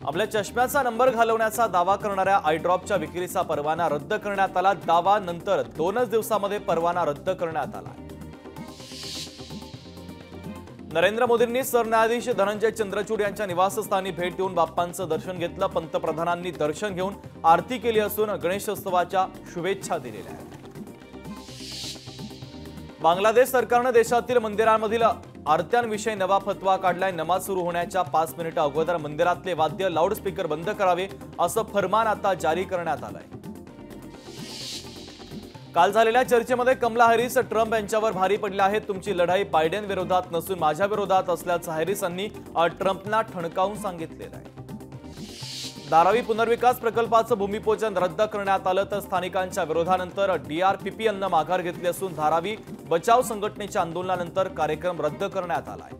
आपल्या चष्म्याचा नंबर घालवण्याचा दावा करणाऱ्या आय ड्रॉपच्या विक्रीचा परवाना रद्द करण्यात आला। दावा नंतर 2च दिवसांमध्ये परवाना रद्द करण्यात आला। नरेंद्र मोदींनी सरन्यायाधीश धनंजय चंद्रचूड यांच्या निवासस्थानी भेट देऊन बाप्पांचं दर्शन घेतलं। पंतप्रधानांनी दर्शन घेऊन आरती केली असून गणेशोत्सवाच्या शुभेच्छा दिलेल्या आहेत। बांगलादेश सरकारने देशातील मंदिरांमधील आरत्यांविषयी नवा फतवा काढलाय। नमाज सुरू होण्याच्या 5 मिनिटं अगोदर मंदिरातले वाद्य लाऊडस्पीकर बंद करावे असं फरमान आता जारी करण्यात आलंय। काल झालेल्या चर्चेमध्ये कमला हॅरिस ट्रम्प यांच्यावर भारी पडल्या आहेत। तुमची लढाई बायडेन विरोधात नसून माझ्या विरोधात असल्याचं हॅरिस यांनी ट्रम्पना ठणकावून सांगितलेलं आहे। धारावी पुनर्विकास प्रकल्पाचं भूमिपूजन रद्द करण्यात आलं तर स्थानिकांच्या विरोधानंतर DRPPनं माघार घेतली असून धारावी बचाव संघटनेच्या आंदोलनानंतर कार्यक्रम रद्द करण्यात आलाय।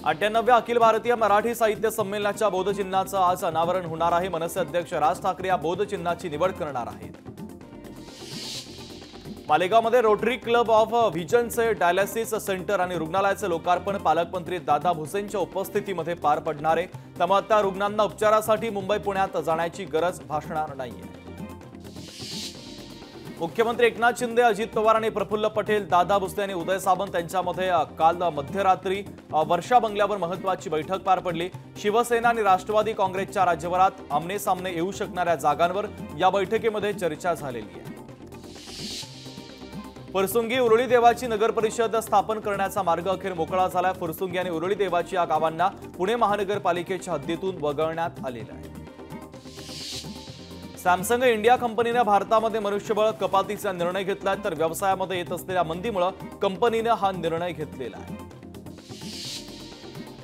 98व्या अखिल भारतीय मराठी साहित्य संमेलनाच्या बोधचिन्हाचं आज अनावरण होणार आहे। मनसे अध्यक्ष राज ठाकरे या बोधचिन्हाची निवड करणार आहेत। मालेगावमध्ये रोटरी क्लब ऑफ व्हिजनचे डायलिसिस सेंटर आणि रुग्णालयाचे लोकार्पण पालकमंत्री दादा भुसेंच्या उपस्थितीमध्ये पार पडणार आहे। त्यामुळे आता रुग्णांना उपचारासाठी मुंबई पुण्यात जाण्याची गरज भासणार नाहीये। मुख्यमंत्री एकनाथ शिंदे, अजित पवार आणि प्रफुल्ल पटेल, दादा भुसे आणि उदय सामंत यांच्यामध्ये काल मध्यरात्री वर्षा बंगल्यावर महत्त्वाची बैठक पार पडली। शिवसेना आणि राष्ट्रवादी काँग्रेसच्या राज्यभरात आमने सामने येऊ शकणाऱ्या जागांवर या बैठकीमध्ये चर्चा झालेली आहे। फुरसुंगी उरुळी देवाची नगर परिषद स्थापन करण्याचा मार्ग अखेर मोकळा झाला। फुरसुंगी आणि उरुळी देवाची या गावांना पुणे महानगरपालिकेच्या हद्दीतून वगळण्यात आलेलं आहे। सॅमसंग इंडिया कंपनीने भारतामध्ये मनुष्यबळ कपातीचा निर्णय घेतला तर व्यवसायामध्ये येत असलेल्या मंदीमुळे कंपनीने हा निर्णय घेतलेला आहे।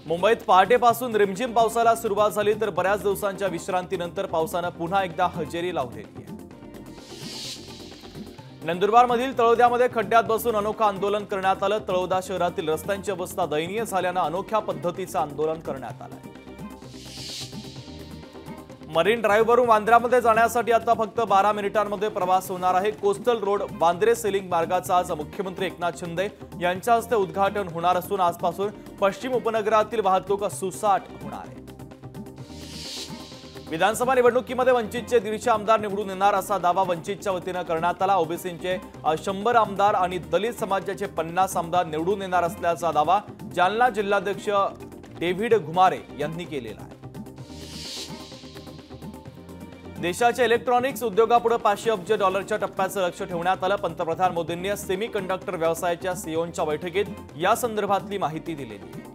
मुंबईत पहाटेपासून रिमझिम पावसाला सुरुवात झाली तर बऱ्याच दिवसांच्या विश्रांतीनंतर पावसाने पुन्हा एकदा हजेरी लावलेली आहे। नंदुरबारमधील तळोद्यामध्ये खड्ड्यात बसून अनोखं आंदोलन करण्यात आलं। तळोदा शहरातील रस्त्यांची अवस्था दयनीय झाल्यानं अनोख्या पद्धतीचं आंदोलन करण्यात आलं। मरीन ड्राईव्हवरून वांद्र्यामध्ये जाण्यासाठी आता फक्त 12 मिनिटांमध्ये प्रवास होणार आहे। कोस्टल रोड वांद्रे सेलिंग मार्गाचा आज मुख्यमंत्री एकनाथ शिंदे यांच्या हस्ते उद्घाटन होणार असून आजपासून पश्चिम उपनगरातील वाहतूक सुसाट होणार आहे। विधानसभा निवडणुकीमध्ये वंचितचे 150 आमदार निवडून येणार असा दावा वंचितच्या वतीने करण्यात आला। ओबीसीचे 100 आमदार आणि दलित समाजाचे 50 आमदार निवडून येणार असल्याचा दावा जालना जिल्हाध्यक्ष डेव्हिड घुमारे यांनी केलेला आहे। देशाच्या इलेक्ट्रॉनिक्स उद्योगापुढे $500 अब्ज टप्प्याचं लक्ष ठेवण्यात आलं। पंतप्रधान मोदींनी सेमीकंडक्टर व्यवसायाच्या सीईओंच्या बैठकीत या संदर्भातली माहिती दिलेली आहे।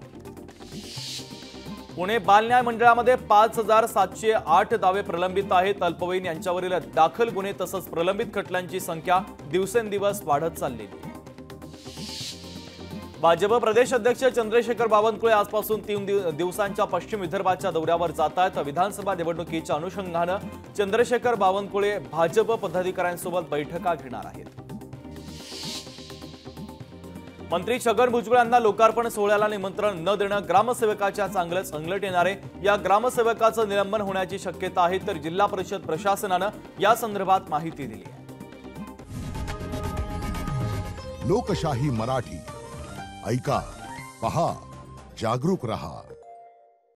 पुणे बाल न्याय मंडळामध्ये 5708 दावे प्रलंबित आहेत। अल्पवयीन यांच्यावरील दाखल गुन्हे तसंच प्रलंबित खटल्यांची संख्या दिवसेंदिवस वाढत चाललेली आहे। भाजप प्रदेश अध्यक्ष चंद्रशेखर बावनकुळे आजपासून 3 दिवसांच्या पश्चिम विदर्भाच्या दौऱ्यावर जात आहेत। विधानसभा निवडणुकीच्या अनुषंगाने चंद्रशेखर बावनकुळे भाजप पदाधिकाऱ्यांसोबत बैठका घेणार आहेत। मंत्री छगन भुजबळ यांना लोकार्पण सोहळ्याला निमंत्रण न देणं ग्रामसेवकाच्या चांगलंच अंगलट येणार आहे। या ग्रामसेवकाचं निलंबन होण्याची शक्यता आहे तर जिल्हा परिषद प्रशासनानं या संदर्भात माहिती दिली आहे। लोकशाही मराठी ऐका, पहा, जागरूक रहा।